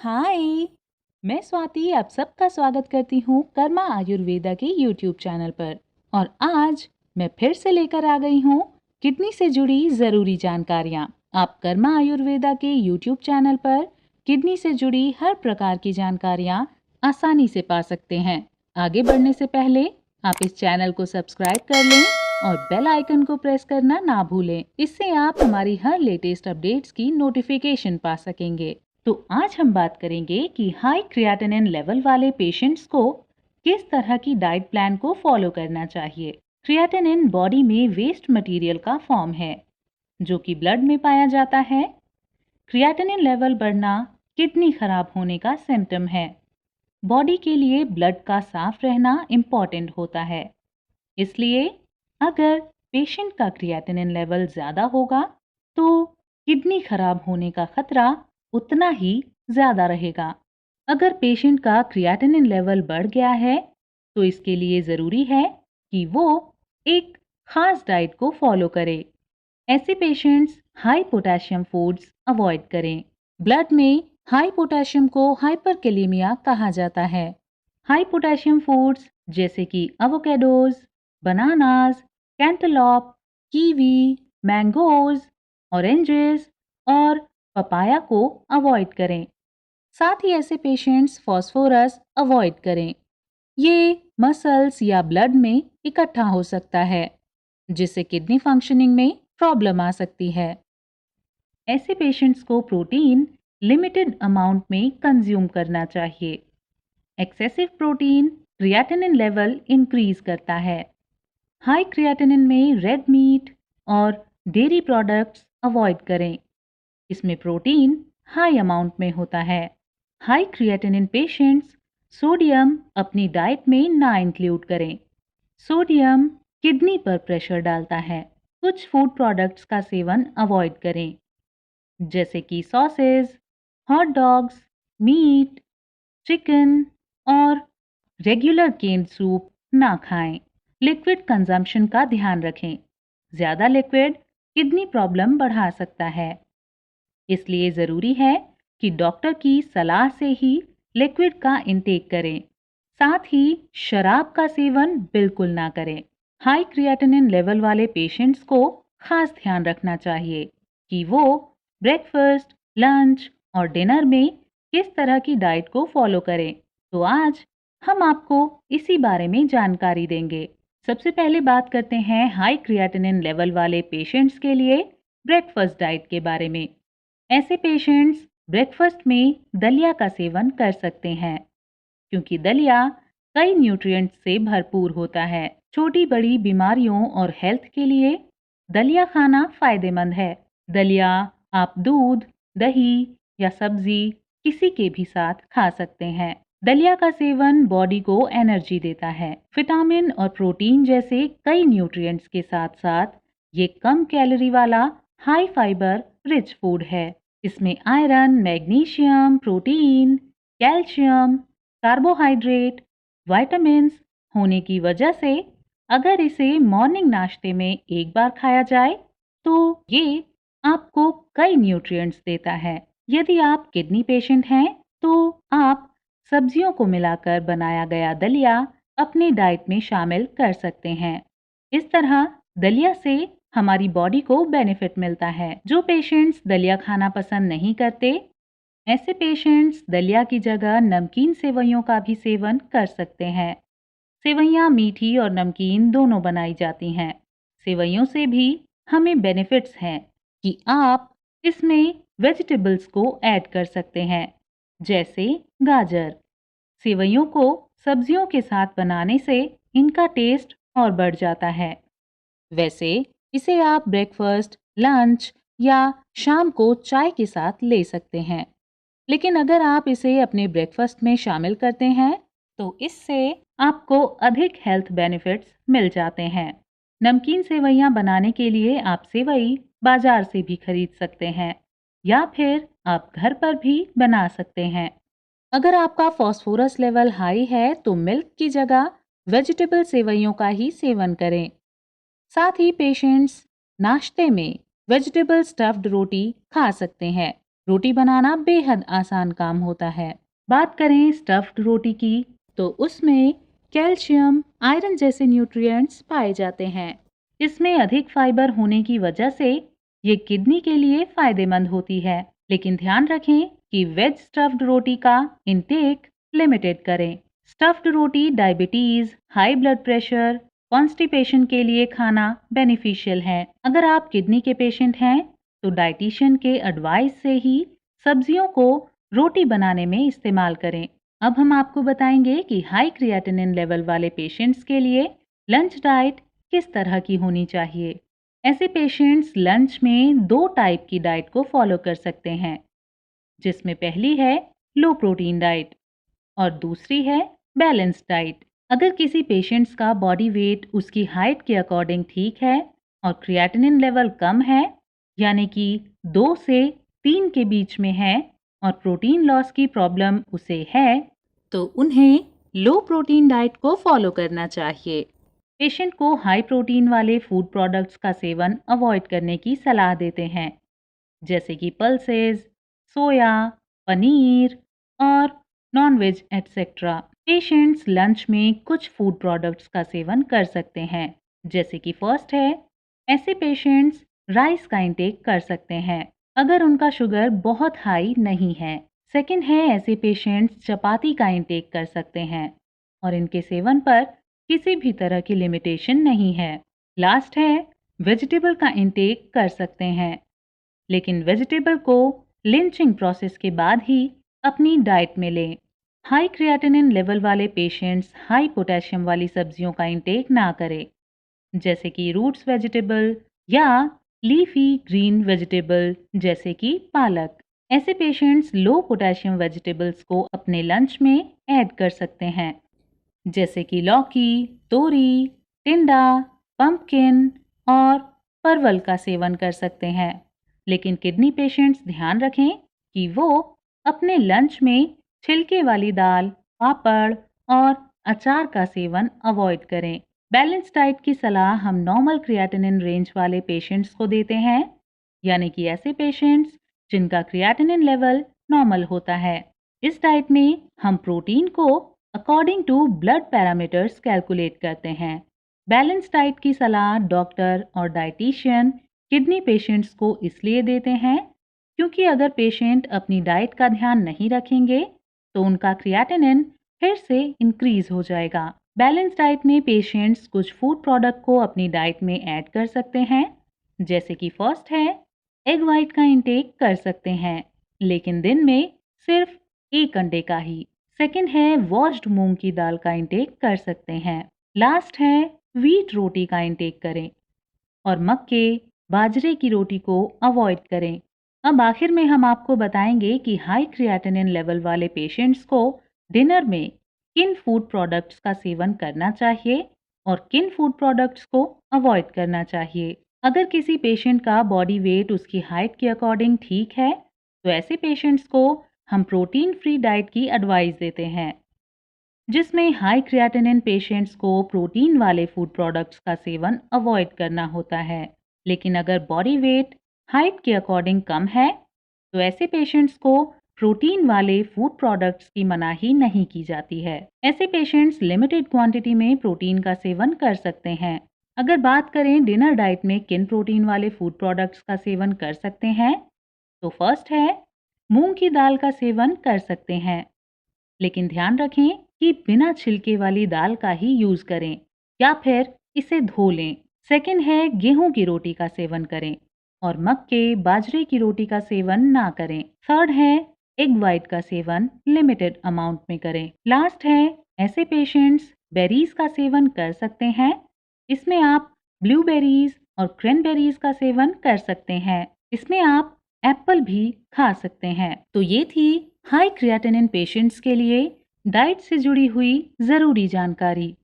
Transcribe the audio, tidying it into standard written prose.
हाय, मैं स्वाति आप सबका स्वागत करती हूँ कर्मा आयुर्वेदा के यूट्यूब चैनल पर। और आज मैं फिर से लेकर आ गई हूँ किडनी से जुड़ी ज़रूरी जानकारियाँ। आप कर्मा आयुर्वेदा के यूट्यूब चैनल पर किडनी से जुड़ी हर प्रकार की जानकारियाँ आसानी से पा सकते हैं। आगे बढ़ने से पहले आप इस चैनल को सब्सक्राइब कर लें और बेल आइकन को प्रेस करना ना भूलें। इससे आप हमारी हर लेटेस्ट अपडेट्स की नोटिफिकेशन पा सकेंगे। तो आज हम बात करेंगे कि हाई क्रिएटिनिन लेवल वाले पेशेंट्स को किस तरह की डाइट प्लान को फॉलो करना चाहिए। क्रिएटिनिन बॉडी में वेस्ट मटेरियल का फॉर्म है जो कि ब्लड में पाया जाता है। क्रिएटिनिन लेवल बढ़ना किडनी खराब होने का सिम्टम है। बॉडी के लिए ब्लड का साफ रहना इम्पॉर्टेंट होता है। इसलिए अगर पेशेंट का क्रिएटिनिन लेवल ज़्यादा होगा तो किडनी खराब होने का खतरा उतना ही ज़्यादा रहेगा। अगर पेशेंट का क्रिएटिनिन लेवल बढ़ गया है तो इसके लिए ज़रूरी है कि वो एक खास डाइट को फॉलो करे। ऐसे patients high potassium foods avoid करें। ब्लड में हाई पोटेशियम को हाइपरकैलेमिया कहा जाता है। हाई पोटेशियम फूड्स जैसे कि avocados, bananas, cantaloupe, kiwi, mangoes, oranges और पपाया को अवॉइड करें। साथ ही ऐसे पेशेंट्स फास्फोरस अवॉइड करें। ये मसल्स या ब्लड में इकट्ठा हो सकता है जिससे किडनी फंक्शनिंग में प्रॉब्लम आ सकती है। ऐसे पेशेंट्स को प्रोटीन लिमिटेड अमाउंट में कंज्यूम करना चाहिए। Excessive protein creatinine level increase करता है। हाई क्रिएटिनिन में रेड मीट और डेयरी प्रोडक्ट्स अवॉइड करें। इसमें प्रोटीन हाई अमाउंट में होता है। हाई क्रिएटिनिन पेशेंट्स सोडियम अपनी डाइट में ना इंक्लूड करें। सोडियम किडनी पर प्रेशर डालता है। कुछ फूड प्रोडक्ट्स का सेवन अवॉइड करें जैसे कि sausage, hot dogs, meat, chicken और रेगुलर केन सूप ना खाएं। लिक्विड कंजम्पशन का ध्यान रखें। ज़्यादा लिक्विड किडनी प्रॉब्लम बढ़ा सकता है। इसलिए ज़रूरी है कि डॉक्टर की सलाह से ही लिक्विड का इंटेक करें। साथ ही शराब का सेवन बिल्कुल ना करें। हाई क्रिएटिनिन लेवल वाले पेशेंट्स को खास ध्यान रखना चाहिए कि वो ब्रेकफास्ट, लंच और डिनर में किस तरह की डाइट को फॉलो करें। तो आज हम आपको इसी बारे में जानकारी देंगे। सबसे पहले बात करते हैं हाई क्रिएटिनिन लेवल वाले पेशेंट्स के लिए ब्रेकफास्ट डाइट के बारे में। ऐसे पेशेंट्स ब्रेकफास्ट में दलिया का सेवन कर सकते हैं क्योंकि दलिया कई न्यूट्रिएंट्स से भरपूर होता है। छोटी बड़ी बीमारियों और हेल्थ के लिए दलिया खाना फायदेमंद है। दलिया आप दूध, दही या सब्जी किसी के भी साथ खा सकते हैं। दलिया का सेवन बॉडी को एनर्जी देता है। विटामिन और प्रोटीन जैसे कई न्यूट्रिएंट्स के साथ साथ ये कम कैलोरी वाला हाई फाइबर रिच फूड है। इसमें iron, magnesium, protein, calcium, carbohydrate, vitamins होने की वजह से अगर इसे मॉर्निंग नाश्ते में एक बार खाया जाए तो ये आपको कई न्यूट्रिएंट्स देता है। यदि आप किडनी पेशेंट हैं तो आप सब्जियों को मिलाकर बनाया गया दलिया अपने डाइट में शामिल कर सकते हैं। इस तरह दलिया से हमारी बॉडी को बेनिफिट मिलता है। जो पेशेंट्स दलिया खाना पसंद नहीं करते, ऐसे पेशेंट्स दलिया की जगह नमकीन सेवइयों का भी सेवन कर सकते हैं। सेवइयाँ मीठी और नमकीन दोनों बनाई जाती हैं। सेवइयों से भी हमें बेनिफिट्स हैं कि आप इसमें वेजिटेबल्स को ऐड कर सकते हैं जैसे गाजर। सेवइयों को सब्जियों के साथ बनाने से इनका टेस्ट और बढ़ जाता है। वैसे इसे आप ब्रेकफास्ट, लंच या शाम को चाय के साथ ले सकते हैं। लेकिन अगर आप इसे अपने ब्रेकफास्ट में शामिल करते हैं तो इससे आपको अधिक हेल्थ बेनिफिट्स मिल जाते हैं। नमकीन सेवइयाँ बनाने के लिए आप सेवई बाजार से भी खरीद सकते हैं या फिर आप घर पर भी बना सकते हैं। अगर आपका फास्फोरस लेवल हाई है तो मिल्क की जगह वेजिटेबल सेवइयों का ही सेवन करें। साथ ही पेशेंट्स नाश्ते में वेजिटेबल स्टफ्ड रोटी खा सकते हैं। रोटी बनाना बेहद आसान काम होता है। बात करें स्टफ्ड रोटी की, तो उसमें कैल्शियम, आयरन जैसे न्यूट्रिएंट्स पाए जाते हैं। इसमें अधिक फाइबर होने की वजह से ये किडनी के लिए फायदेमंद होती है। लेकिन ध्यान रखें कि वेज स्टफ्ड रोटी का इंटेक लिमिटेड करें। स्टफ्ड रोटी diabetes, high blood pressure, constipation के लिए खाना बेनिफिशियल है। अगर आप किडनी के पेशेंट हैं तो डाइटिशियन के एडवाइस से ही सब्जियों को रोटी बनाने में इस्तेमाल करें। अब हम आपको बताएंगे कि हाई क्रिएटिनिन लेवल वाले पेशेंट्स के लिए लंच डाइट किस तरह की होनी चाहिए। ऐसे पेशेंट्स लंच में 2 टाइप की डाइट को फॉलो कर सकते हैं, जिसमें पहली है लो प्रोटीन डाइट और दूसरी है बैलेंस डाइट। अगर किसी पेशेंट्स का बॉडी वेट उसकी हाइट के अकॉर्डिंग ठीक है और क्रिएटिनिन लेवल कम है, यानी कि 2 से 3 के बीच में है, और प्रोटीन लॉस की प्रॉब्लम उसे है, तो उन्हें लो प्रोटीन डाइट को फॉलो करना चाहिए। पेशेंट को हाई प्रोटीन वाले फूड प्रोडक्ट्स का सेवन अवॉइड करने की सलाह देते हैं, जैसे कि पल्सेस, सोया, पनीर और नॉन-वेज एटसेट्रा। पेशेंट्स लंच में कुछ फूड प्रोडक्ट्स का सेवन कर सकते हैं, जैसे कि फर्स्ट है, ऐसे पेशेंट्स राइस का इंटेक कर सकते हैं अगर उनका शुगर बहुत हाई नहीं है। सेकंड है, ऐसे पेशेंट्स चपाती का इंटेक कर सकते हैं और इनके सेवन पर किसी भी तरह की लिमिटेशन नहीं है। लास्ट है, वेजिटेबल का इंटेक कर सकते हैं, लेकिन वेजिटेबल को लिंचिंग प्रोसेस के बाद ही अपनी डाइट में लें। हाई क्रिएटिनिन लेवल वाले पेशेंट्स हाई पोटेशियम वाली सब्जियों का इंटेक ना करें, जैसे कि रूट्स वेजिटेबल या लीफी ग्रीन वेजिटेबल जैसे कि पालक। ऐसे पेशेंट्स लो पोटेशियम वेजिटेबल्स को अपने लंच में ऐड कर सकते हैं, जैसे कि लौकी, तोरी, टिंडा, पंपकिन और परवल का सेवन कर सकते हैं। लेकिन किडनी पेशेंट्स ध्यान रखें कि वो अपने लंच में छिलके वाली दाल, पापड़ और अचार का सेवन अवॉइड करें। बैलेंस डाइट की सलाह हम नॉर्मल क्रिएटिनिन रेंज वाले पेशेंट्स को देते हैं, यानी कि ऐसे पेशेंट्स जिनका क्रिएटिनिन लेवल नॉर्मल होता है। इस डाइट में हम प्रोटीन को according to blood parameters calculate करते हैं। बैलेंस डाइट की सलाह डॉक्टर और डाइटिशियन किडनी पेशेंट्स को इसलिए देते हैं क्योंकि अगर पेशेंट अपनी डाइट का ध्यान नहीं रखेंगे तो उनका क्रिएटिनिन फिर से इंक्रीज हो जाएगा। बैलेंस डाइट में पेशेंट्स कुछ फूड प्रोडक्ट को अपनी डाइट में ऐड कर सकते हैं, जैसे कि फर्स्ट है, एग वाइट का इंटेक कर सकते हैं, लेकिन दिन में सिर्फ 1 अंडे का ही। सेकंड है, वॉश्ड मूंग की दाल का इंटेक कर सकते हैं। लास्ट है, व्हीट रोटी का इंटेक करें और मक्के, बाजरे की रोटी को अवॉइड करें। अब आखिर में हम आपको बताएंगे कि हाई क्रिएटिनिन लेवल वाले पेशेंट्स को डिनर में किन फूड प्रोडक्ट्स का सेवन करना चाहिए और किन फूड प्रोडक्ट्स को अवॉइड करना चाहिए। अगर किसी पेशेंट का बॉडी वेट उसकी हाइट के अकॉर्डिंग ठीक है, तो ऐसे पेशेंट्स को हम प्रोटीन फ्री डाइट की एडवाइस देते हैं, जिसमें हाई क्रिएटिनिन पेशेंट्स को प्रोटीन वाले फूड प्रोडक्ट्स का सेवन अवॉइड करना होता है। लेकिन अगर बॉडी वेट हाइट के अकॉर्डिंग कम है, तो ऐसे पेशेंट्स को प्रोटीन वाले फूड प्रोडक्ट्स की मनाही नहीं की जाती है। ऐसे पेशेंट्स लिमिटेड क्वांटिटी में प्रोटीन का सेवन कर सकते हैं। अगर बात करें डिनर डाइट में किन प्रोटीन वाले फूड प्रोडक्ट्स का सेवन कर सकते हैं, तो फर्स्ट है, मूंग की दाल का सेवन कर सकते हैं, लेकिन ध्यान रखें कि बिना छिलके वाली दाल का ही यूज करें या फिर इसे धो लें। सेकंड है, गेहूं की रोटी का सेवन करें और मक्के, बाजरे की रोटी का सेवन ना करें। थर्ड है, एग वाइट का सेवन लिमिटेड अमाउंट में करें। लास्ट है, ऐसे पेशेंट्स बेरीज का सेवन कर सकते हैं। इसमें आप ब्लूबेरीज और क्रैनबेरीज का सेवन कर सकते हैं। इसमें आप एप्पल भी खा सकते हैं। तो ये थी हाई क्रिएटिनिन पेशेंट्स के लिए डाइट से जुड़ी हुई जरूरी जानकारी।